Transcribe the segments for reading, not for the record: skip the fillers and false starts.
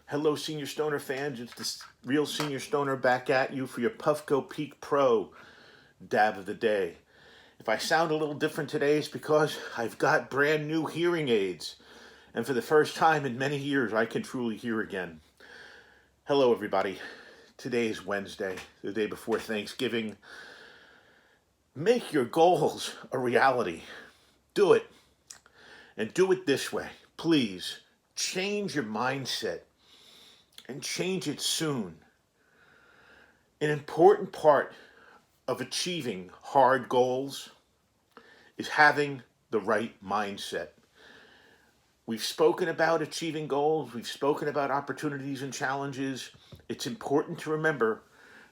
Hello, Senior Stoner fans. It's the real Senior Stoner back at you for your Puffco Peak Pro dab of the day. If I sound a little different today, it's because I've got brand new hearing aids. And for the first time in many years, I can truly hear again. Hello, everybody. Today is Wednesday, the day before Thanksgiving. Make your goals a reality. Do it. And do it this way. Please change your mindset and change it soon. An important part of achieving hard goals is having the right mindset. We've spoken about achieving goals, we've spoken about opportunities and challenges. It's important to remember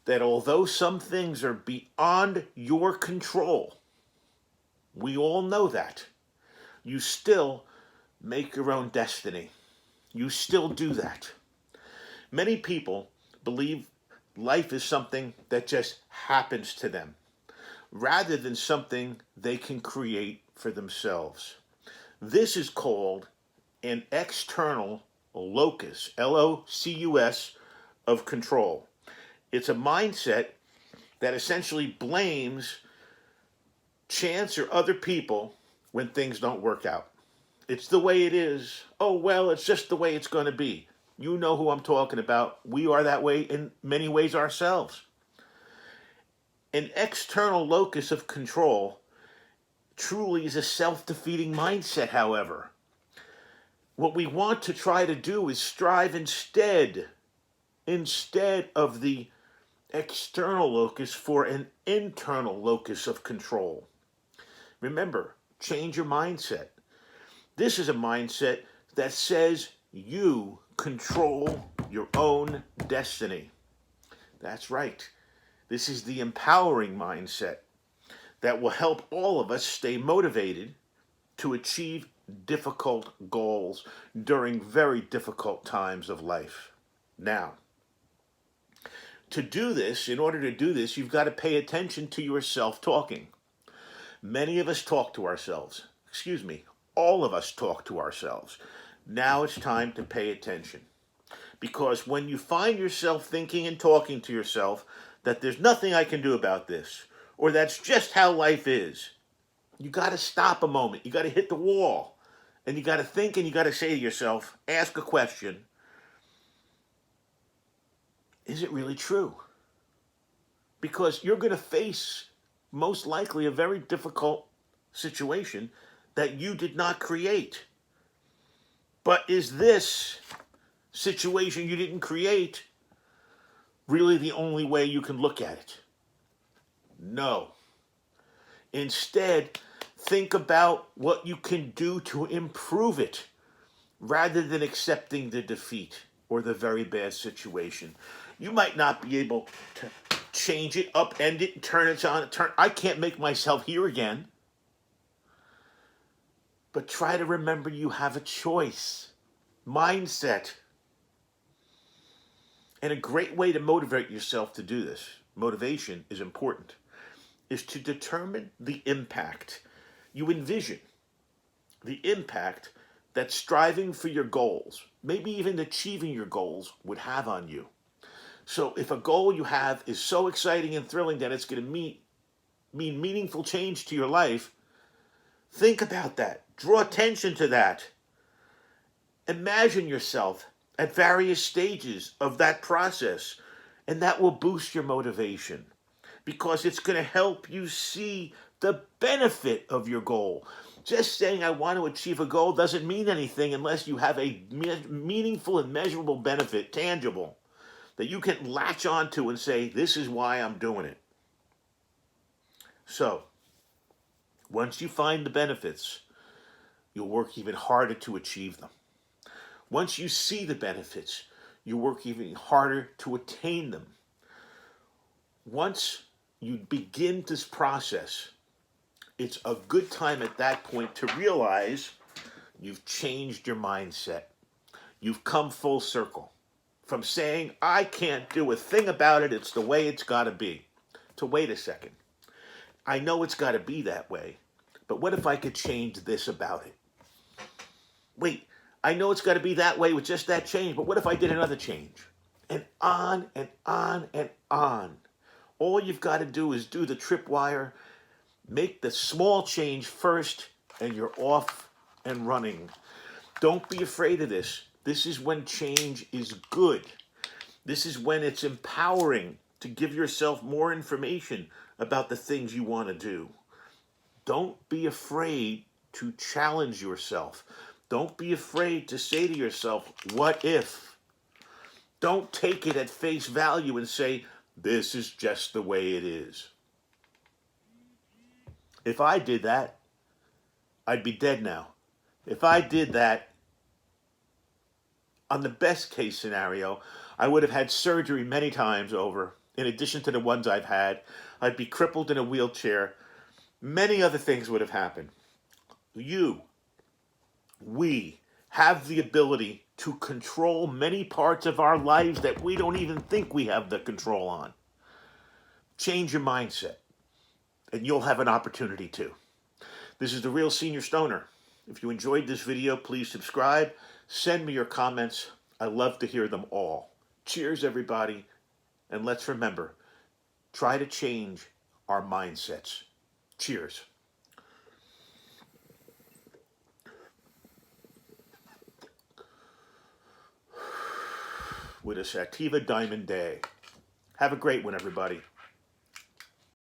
that although some things are beyond your control, we all know that, you still make your own destiny. You still do that. Many people believe life is something that just happens to them, rather than something they can create for themselves. This is called an external locus, L-O-C-U-S, of control. It's a mindset that essentially blames chance or other people when things don't work out. It's the way it is. Oh, well, it's just the way it's going to be. You know who I'm talking about. We are that way in many ways ourselves. An external locus of control truly is a self-defeating mindset, however. What we want to try to do is strive instead of the external locus for an internal locus of control. Remember, change your mindset. This is a mindset that says you control your own destiny. That's right. This is the empowering mindset that will help all of us stay motivated to achieve difficult goals during very difficult times of life. Now, in order to do this, you've got to pay attention to your self-talking. Many of us talk to ourselves. All of us talk to ourselves. Now it's time to pay attention. Because when you find yourself thinking and talking to yourself that there's nothing I can do about this, or that's just how life is, you got to stop a moment. You got to hit the wall. And you got to think and you got to say to yourself, ask a question. Is it really true? Because you're going to face, most likely, a very difficult situation that you did not create. But is this situation you didn't create really the only way you can look at it? No. Instead, think about what you can do to improve it rather than accepting the defeat or the very bad situation. You might not be able to change it, upend it, turn it on. I can't make myself hear again. But try to remember you have a choice. Mindset. And a great way to motivate yourself to do this, motivation is important, is to determine the impact you envision, the impact that striving for your goals, maybe even achieving your goals, would have on you. So if a goal you have is so exciting and thrilling that it's going to mean meaningful change to your life, think about that. Draw attention to that. Imagine yourself at various stages of that process, and that will boost your motivation because it's going to help you see the benefit of your goal. Just saying I want to achieve a goal doesn't mean anything unless you have a meaningful and measurable benefit, tangible, that you can latch onto and say, this is why I'm doing it. So, once you find the benefits, you'll work even harder to achieve them. Once you see the benefits, you work even harder to attain them. Once you begin this process, it's a good time at that point to realize you've changed your mindset. You've come full circle from saying, I can't do a thing about it, it's the way it's got to be, to wait a second. I know it's got to be that way, but what if I could change this about it? Wait, I know it's got to be that way with just that change, but what if I did another change? And on and on and on. All you've got to do is do the tripwire, make the small change first, and you're off and running. Don't be afraid of this. This is when change is good. This is when it's empowering to give yourself more information about the things you want to do. Don't be afraid to challenge yourself. Don't be afraid to say to yourself, what if? Don't take it at face value and say, this is just the way it is. If I did that, I'd be dead now. If I did that, on the best case scenario, I would have had surgery many times over, in addition to the ones I've had. I'd be crippled in a wheelchair. Many other things would have happened. We have the ability to control many parts of our lives that we don't even think we have the control on. Change your mindset, and you'll have an opportunity to. This is The Real Senior Stoner. If you enjoyed this video, please subscribe. Send me your comments. I love to hear them all. Cheers, everybody. And let's remember, try to change our mindsets. Cheers. With a Sativa Diamond Day. Have a great one, everybody.